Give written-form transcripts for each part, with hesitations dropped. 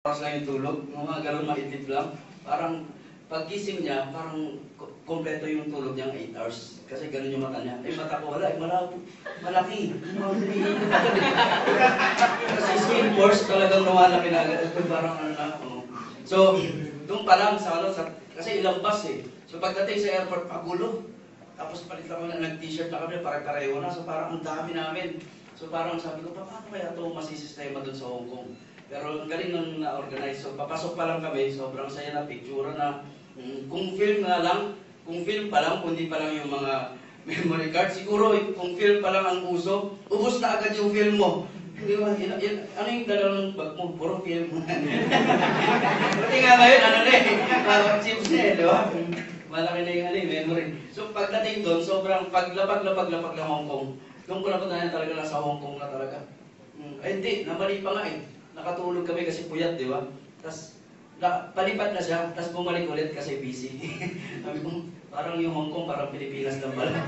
oras lang yung tulog, mga ganun maitip lang. Parang pagkising niya, parang kompleto yung tulog niya 8 hours. Kasi ganun yung mata niya. Eh, mata ko wala, malaki. Kasi skin pores talagang lumalaki na agad. Parang ano na. Oh. So, doon pa lang sa kasi ilang bus eh. So pagdating sa airport, pagulo. Tapos palit lang kami, nag-t-shirt na kami, pare-pareho na. So parang ang dami namin. So parang sabi ko, paano kaya ito masisistema doon sa Hong Kong? Pero ang galing nang na-organize. So papasok pa lang kami, sobrang saya na, picture na. Kung film nga lang, kung film pa lang, kundi pa lang yung mga memory card, siguro kung film pa lang ang uso, ubos na agad yung film mo. Di ba? Ano yung dalawang bag mo? Puro film. Buti nga ngayon, ano na eh, chips na eh, di ba? Malaki na yung memory. So pagdating doon, sobrang paglapag ng Hong Kong, doon ko na talaga nasa Hong Kong na talaga. Ay hindi, namali pa nga eh. Nakatulog kami kasi puyat, di ba? Tapos, palipat na siya, tapos bumalik ulit kasi busy. Sabi ko, parang yung Hong Kong, parang Pilipinas lang pala.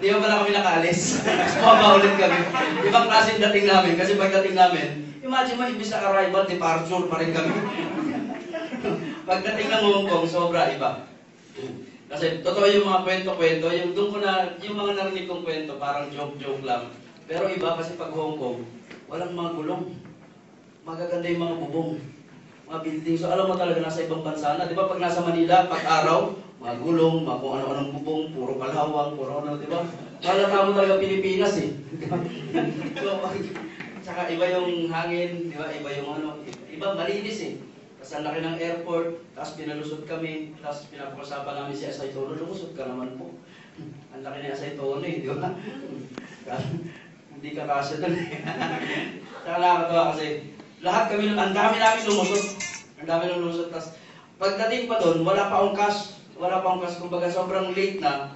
Di ba pala kami nakalis? Sumama ulit kami. Ibang klase dating namin, kasi pagdating namin, imagine mo, ibig sa arrival, departure pa rin kami. Pagdating ng Hong Kong, sobra iba. Kasi totoo yung mga kwento-kwento, yung mga narinig kong kwento, parang joke-joke lang. Pero iba kasi pag Hong Kong, walang mga gulong. Magaganda yung mga bubong, mga building. So alam mo talaga nasa ibang bansa na, di ba? Pag nasa Manila, pag araw, mga gulong, mga kung ano-anong bubong, puro kalawang, puro ano, di ba? Malata mo talaga Pilipinas eh. So, tsaka iba yung hangin, di ba? Iba yung ano, iba malinis eh. Tapos ang laki ng airport, tapos pinalusot kami, tapos pinapakasapan namin si Asay Tono, lumusot ka naman po. Ang laki ni Asay Tono eh, di ba? Hindi ka kasya doon eh. Tsaka nakakatawa kasi, lahat kami, ang dami namin lumusot. Ang dami nang lumusot. Tapos, pagdating pa doon, wala pa akong cash. Kumbaga, sobrang late na.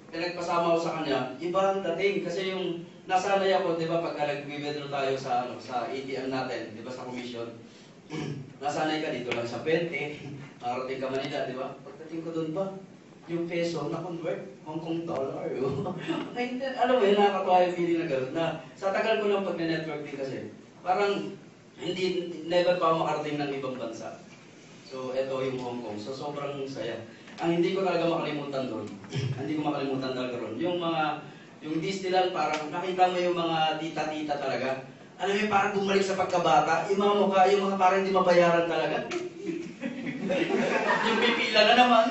Pinagpasama ko sa kanya. Iba ang dating. Kasi yung nasanay ako, di ba, pagka nag-withdraw tayo sa ATM natin, di ba, sa commission. Nasanay ka dito lang sa 20. Marating ka Manila, di ba? Pagdating ko doon ba, yung peso na-convert, Hong Kong dollar. Alam mo yun, nakakatawa yung feeling na gano'n. Na, sa tagal ko lang pag-networking kasi, parang, never pa ako makarating ng ibang bansa. So, ito yung Hong Kong. So, sobrang saya. Ang hindi ko talaga makalimutan doon, yung Disneyland, parang nakita mo yung mga tita-tita talaga. Alam mo, parang bumalik sa pagkabata, yung mga mukha, yung mga parang hindi mabayaran talaga. Yung pipila na naman.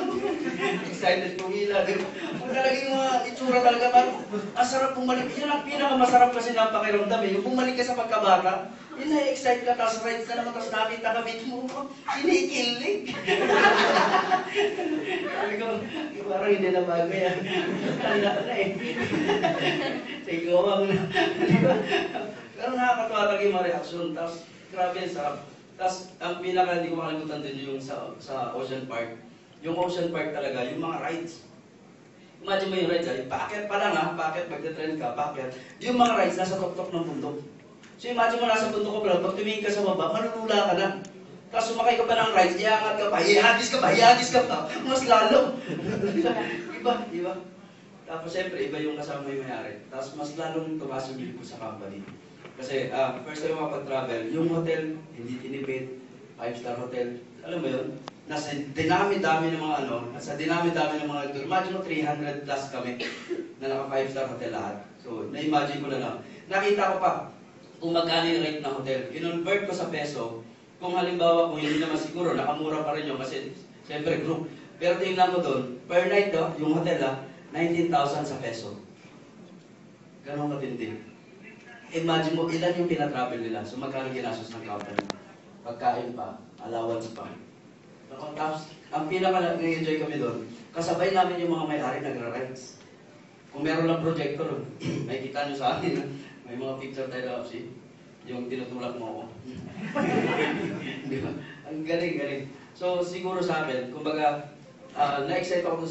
Excited pumila. Ang talaga yung mga itsura talaga, parang ang sarap bumalik. Yun ang pinakamasarap kasi ng pakiramdam eh. Yung bumalik ka sa pagkabata, yun na-excite ka, tapos rides ka naman, tapos nakita ka, mo, kinikilig. Sabi ko, parang hindi na bago yan. Tanda na eh. Sigawang na. Pero nakakatawa talaga yung mga reaksyon, tapos grabe yung sarap. Tapos ang pinaka hindi ko makalimutan din yung sa Ocean Park. Yung Ocean Park talaga, yung mga rides. Imagine mo yung rides, paakyat pa lang paakyat, magte-trend ka, paakyat. Yung mga rides, nasa tuktok ng bundok. So imagine mo nasa bundok ko pala, pag tumingin ka sa baba, manunula ka na. Tapos sumakay ka pa ng rides, iangat ka pa, ihagis ka pa, mas lalo. Iba. Tapos siyempre, iba yung kasama yung mayari. Tapos mas lalong tumaas yung bill ko sa company. Kasi first time makapag-travel, yung hotel, hindi tinipid, 5-star hotel. Alam mo yun? Nasa dinami-dami ng mga imagine mo 300 plus kami na naka 5-star hotel lahat. So, na-imagine ko na lang. Nakita ko pa kung magkano yung rate ng hotel. Kinonvert ko sa peso. Kung halimbawa, kung hindi naman siguro, nakamura pa rin yun kasi siyempre group. Pero tingnan mo doon, per night yung hotel 19,000 sa peso. Ganun katindi. Imagine mo, ilan yung pinatravel nila. So, magkano ginastos ng company. Pagkain pa, allowance pa. Tapos, ang pinaka-enjoy kami doon, kasabay namin yung mga may-ari nagra-rides. Kung meron lang projector, may kita nyo sa akin, may mga picture tayo na kasi, yung tinutulak mo ako. Di ba? Ang galing. So, siguro sa akin, kumbaga, na-excite ako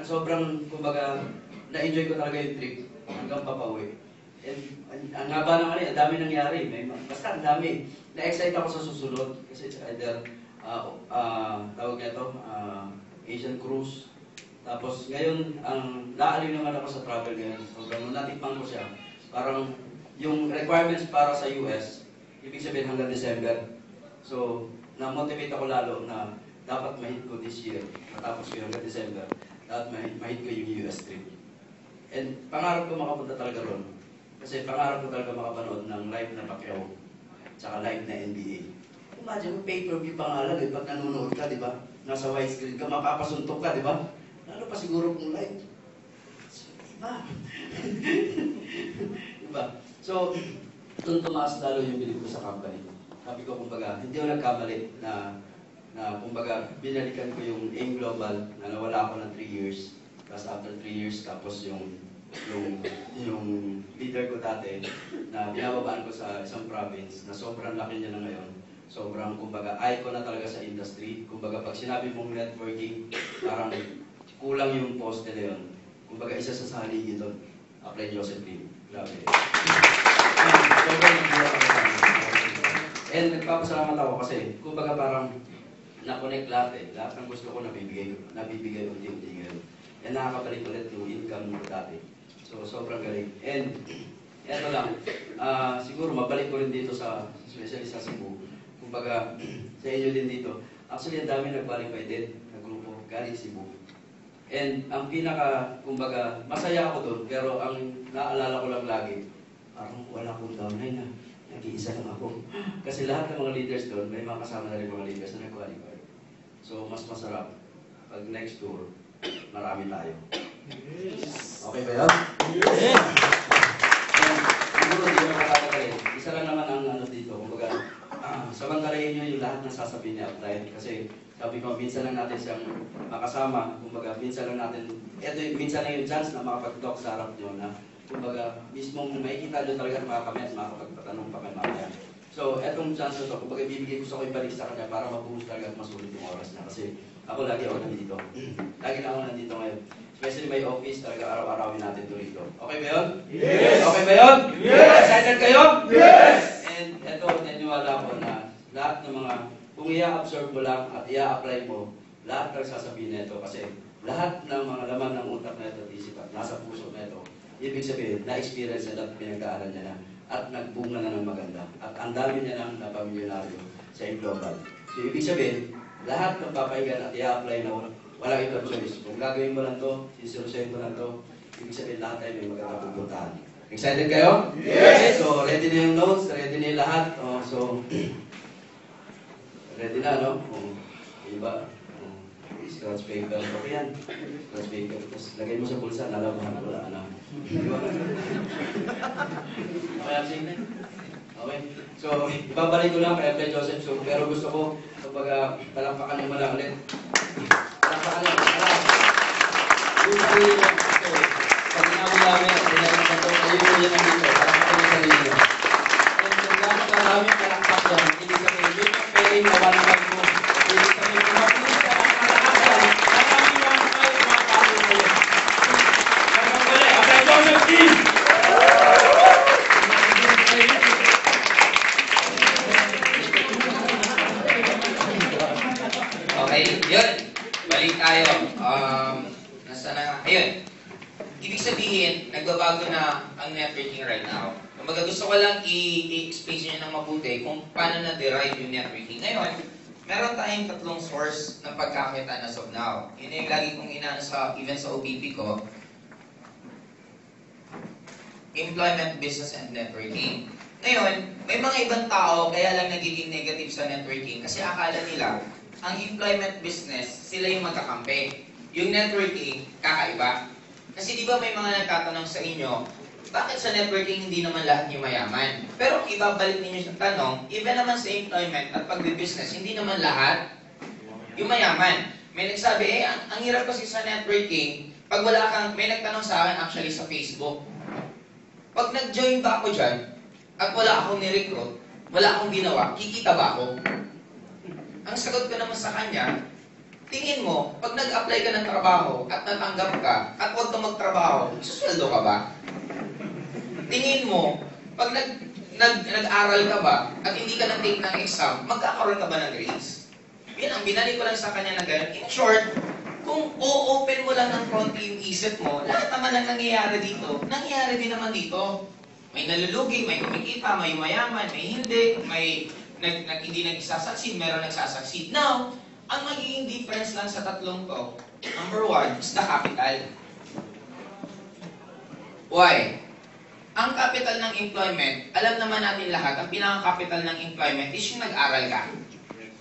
sobrang, kumbaga, na-enjoy ko talaga yung trip hanggang papauwi. Ang haba ng ang dami nangyari. Basta ang dami. Na-excite ako sa susunod. Kasi it's either, tawag nito, Asian Cruise. Tapos ngayon, naaliw naman ako sa travel ngayon. Sobrang natikman ko siya. Parang yung requirements para sa US, ibig sabihin hanggang December. So, na-motivate ako lalo na dapat ma-hit ko this year, matapos ko yung hanggang December, dapat ma-hit ko yung US trip. And pangarap ko makapunta talaga ron. Kasi pangarap ko talaga makapanood ng live na Pacquiao, tsaka live na NBA. Imagine mo, pay-per-view pa nga lang, pag nanonood ka, di ba? Nasa widescreen ka, mapapasuntok ka, di ba? Lalo pa siguro kung live. Iba. Diba? So, doon tumaas lalo yung bilib ko sa company. Sabi ko, kumbaga, hindi ako nagkamali na kumbaga, binalikan ko yung AIM Global na nawala ako ng 3 years. Tapos after 3 years, tapos yung leader ko dati na binababaan ko sa isang province na sobrang laki niya na ngayon. Sobrang, kumbaga, icon na talaga sa industry. Kumbaga, pag sinabi mong networking, parang kulang yung poste na yun. Kumbaga, isa sa haligi doon. Apply Joseph Lim. Grabe. And nagpapasalamat ako kasi, kumbaga parang na-connect lahat eh. Lahat ng gusto ko nabibigay unti-unti ngayon. And nakakabalik ulit yung income ko dati. So, sobrang galing. And, eto lang, siguro mabalik ko rin dito sa, especially sa Cebu. Kumbaga, sa inyo din dito. Actually, ang dami nag-qualify din na grupo, galing Cebu. And ang pinaka, kumbaga, masaya ako doon, pero ang naalala ko lang lagi, parang wala akong downline na, nag-iisa lang ako. Kasi lahat ng mga leaders doon, may mga kasama na rin mga leaders na nag-qualify. So, mas masarap. Pag next tour, marami tayo. Yes. Okay ba yun? Yes! Siguro hindi ko makakatagalin. Isa lang naman ang ano dito, kumbaga, samantalahin nyo yung lahat ng sasabihin niya upline. Kasi sabi ko, minsan lang natin siyang makasama. Kumbaga, minsan lang natin, minsan lang yung chance na makapag-talk sa harap nyo na kumbaga, mismong makikita nyo talaga makakamit, makapagpatanong pa kayo mamaya. So, etong chance na to, kumbaga, gusto ko ibalik sa kanya para mabuhos talaga at masulit yung oras niya. Kasi ako lagi ako nandito. Lagi na ako nandito ngayon. Especially may office, talaga araw-arawin natin ito rito. Okay ba yun? Yes! Okay ba yun? Yes! Excited kayo? Yes! And eto, naniwala ko na lahat ng mga, kung i-absorb mo lang at i-apply mo, lahat ng sasabihin na ito. Kasi lahat ng mga laman ng utak na ito at isip at nasa puso na ito, ibig sabihin, na-experience na at pinagdaanan niya na at nagbunga na ng maganda. At ang dami niya ng napamilyonaryo sa global. So, ibig sabihin, lahat ng papahingan at i-apply na walang ibang choice. Kung gagawin mo lang to, siseryosohin mo lang to, ibig sabihin lahat tayo may maganda pupuntahan. Excited kayo? Yes! So, ready na yung notes, ready na yung lahat. So, ready na, no? Iba, scratch paper. Okay yan. Scratch paper. Tapos, lagay mo sa bulsa, nalaman. Wala na. Diba? Okay, I'm saying that? Okay. So, ibabalik ko lang kay Apple Joseph. So, pero gusto ko, kapag talampakan mo lang ulit. Talampakan lang. Yung sarili mo. Pag inamin namin, pinagpapan ito, ayun mo yan ang dito. Talampakan yung sarili mo. And kung gano'n karami talakpak yan, hindi kami, yun ang pwede mawalan mo. Hindi kami kumapit ka ang talakpak yan. Marami lang kayo mga palo mo yan. Apple Joseph team! Okay, yun. Balik tayo. Nasa na? Ayun. Ibig sabihin, nagbabago na ang networking right now. Kumbaga gusto ko lang i-explain nyo ng mabuti kung paano na-derive yung networking. Ngayon, meron tayong tatlong source ng pagkakita as of now. Yun yung lagi kong inaano sa, even sa OPP ko. Employment, business, and networking. Ngayon, may mga ibang tao kaya lang nagiging negative sa networking kasi akala nila ang employment business, sila yung magkakampi. Yung networking, kakaiba. Kasi di ba may mga nagtatanong sa inyo, bakit sa networking hindi naman lahat yung mayaman? Pero ibabalik ninyo sa tanong, even naman sa employment at pagbe-business, hindi naman lahat yung mayaman. May nagsabi, ang hirap kasi sa networking, pag wala kang, may nagtanong sa akin actually sa Facebook, pag nag-join ba ako dyan, at wala akong ni-recruit, wala akong ginawa, kikita ba ako? Ang sagot ko naman sa kanya, tingin mo, pag nag-apply ka ng trabaho at natanggap ka at huwag ka magtrabaho, susweldo ka ba? Tingin mo, pag nag-aral ka ba at hindi ka nag-take ng exam, magkakaroon ka ba ng grades? Yan ang binalik ko lang sa kanya na gano'n. In short, kung o-open mo lang ng konti yung isip mo, lahat naman ang nangyayari dito, nangyayari din naman dito. May nalulugi, may kumikita, may mayaman, may hindi, may hindi nagsasucceed, meron nagsasucceed. Now, ang magiging difference lang sa tatlong to, number one, is the capital. Why? Ang capital ng employment, alam naman natin lahat, ang pinaka-capital ng employment is yung nag-aral ka.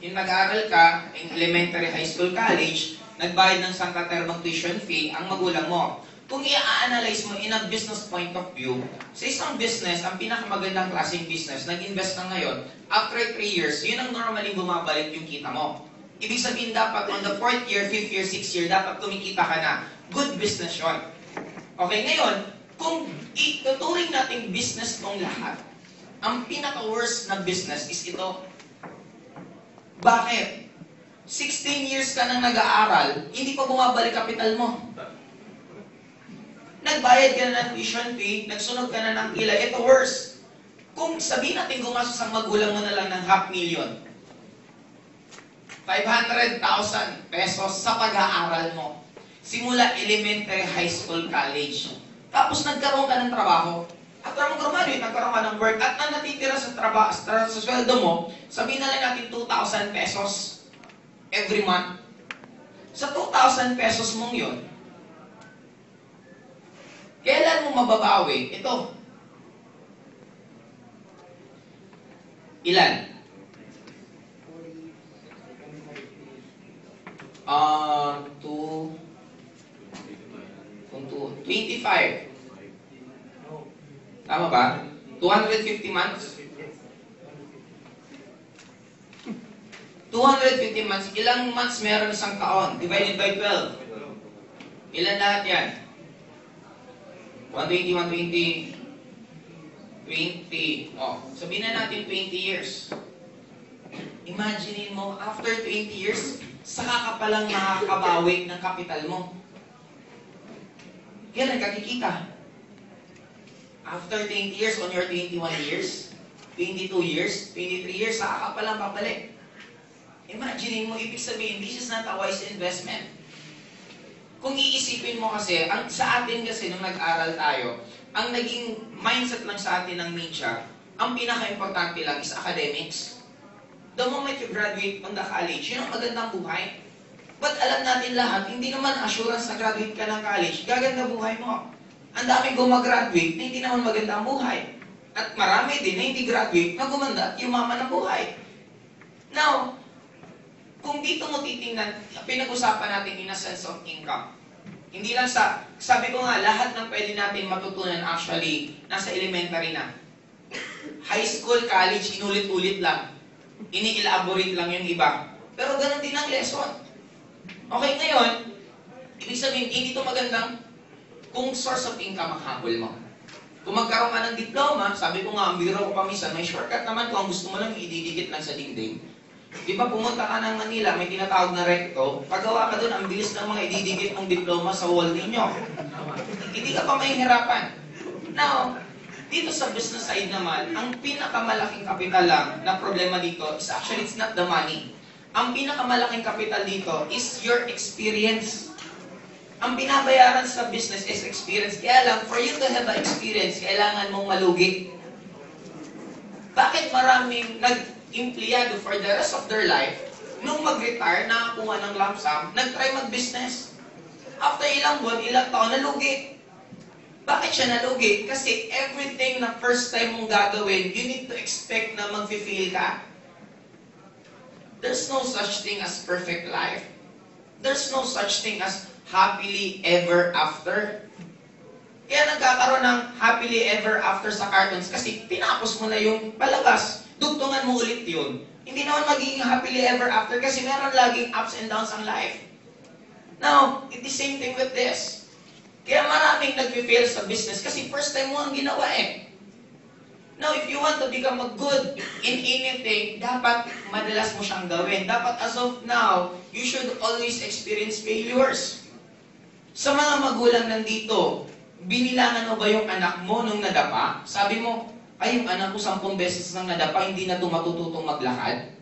Yung nag-aral ka, in elementary, high school, college, nagbayad ng sangkaterbang tuition fee, ang magulang mo. Kung i-analyze mo in a business point of view, sa isang business, ang pinakamagandang klaseng business, nag-invest ka ngayon, after 3 years, yun ang normally bumabalik yung kita mo. Ibig sabihin dapat on the 4th year, 5th year, 6th year, dapat kumikita ka na. Good business yun. Okay, ngayon, kung ituturing natin business tong lahat, ang pinaka-worst na business is ito. Bakit? 16 years ka nang nag-aaral, hindi pa bumabalik kapital mo. Nagbayad ka na ng tuition fee, nagsunog ka na ng ila, ito worse. Kung sabihin natin gumastos ang magulang mo na lang ng 500,000, 500,000 pesos sa pag-aaral mo. Simula elementary, high school, college. Tapos nagkaroon ka ng trabaho. After mo graduate, nagkaroon ka ng work. At ang natitira sa trabaho, sa sweldo mo, sabihin na lang natin 2,000 pesos every month. Sa 2,000 pesos mong yun, kailan mo mababawi? Ito. Ilan? 25. Tama ba? 250 months? 250 months. Ilang months meron isang taon? Divided by 12. Ilan lahat yan? 120, 20. Oh, sabihin na natin 20 years. Imagine mo, after 20 years, saka ka palang makakabawi ng kapital mo. Kailan ka kikita? After 20 years, on your 21 years, 22 years, 23 years, saka ka palang babalik. Imagine mo, ibig sabihin, this is not a wise investment. Kung iisipin mo kasi, sa atin kasi nung nag-aral tayo, ang naging mindset lang sa atin ng media, ang pinaka-importante lang is academics. The moment you graduate from the college, yun ang magandang buhay. But alam natin lahat, hindi naman assurance na graduate ka ng college, gaganda buhay mo. Ang daming gumagraduate na hindi naman maganda ang buhay. At marami din na hindi graduate na gumanda at yumaman ang buhay. Now, kung dito mo titingnan, pinag-usapan natin in a sense of income. Hindi lang sabi ko nga, lahat ng pwede natin matutunan actually, nasa elementary na. High school, college, inulit-ulit lang. Ini-elaborate lang yung iba. Pero ganun din ang lesson. Okay, ngayon, ibig sabihin, hindi ito magandang kung source of income ang habol mo. Kung magkaroon ka ng diploma, sabi ko nga, ang biro ko pa minsan, may shortcut naman kung gusto mo lang ididikit lang sa dingding. Di ba pumunta ka ng Manila, may tinatawag na recto, paggawa ka doon, ang bilis ng mga ididikit mong diploma sa wall ninyo. Hindi ka pa mahihirapan. Now, dito sa business side naman, ang pinakamalaking kapital lang na problema dito is actually it's not the money. Ang pinakamalaking kapital dito is your experience. Ang binabayaran sa business is experience. Kaya lang, for you to have the experience, kailangan mong malugi. Bakit maraming nag-empleyado for the rest of their life, nung mag-retire, nakakuha ng lump sum, nag-try mag-business. After ilang buwan, ilang taon, nalugi. Bakit siya nalugi? Kasi everything na first time mong gagawin, you need to expect na mag-feel ka. There's no such thing as perfect life. There's no such thing as happily ever after. Kaya nagkakaroon ng happily ever after sa cartoons kasi tinapos mo na yung palabas. Dugtungan mo ulit yun. Hindi naman magiging happily ever after kasi meron laging ups and downs ang life. Now, it's the same thing with this. Kaya maraming nag-fail sa business kasi first time mo ang ginawa eh. Now, if you want to become a good in anything, dapat madalas mo siyang gawin. Dapat as of now, you should always experience failures. Sa mga magulang nandito, binilangan mo ba yung anak mo nung nadapa? Sabi mo, ay, yung anak ko 10 beses nang nadapa, hindi na matututong maglakad?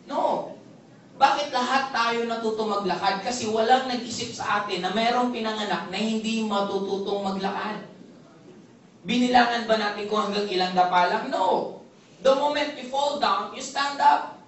No. Bakit lahat tayo natutong maglakad? Kasi walang nag-isip sa atin na mayroong pinanganak na hindi matututong maglakad. Binilangan ba natin kung hanggang ilang dapa lang? No. The moment you fall down, you stand up.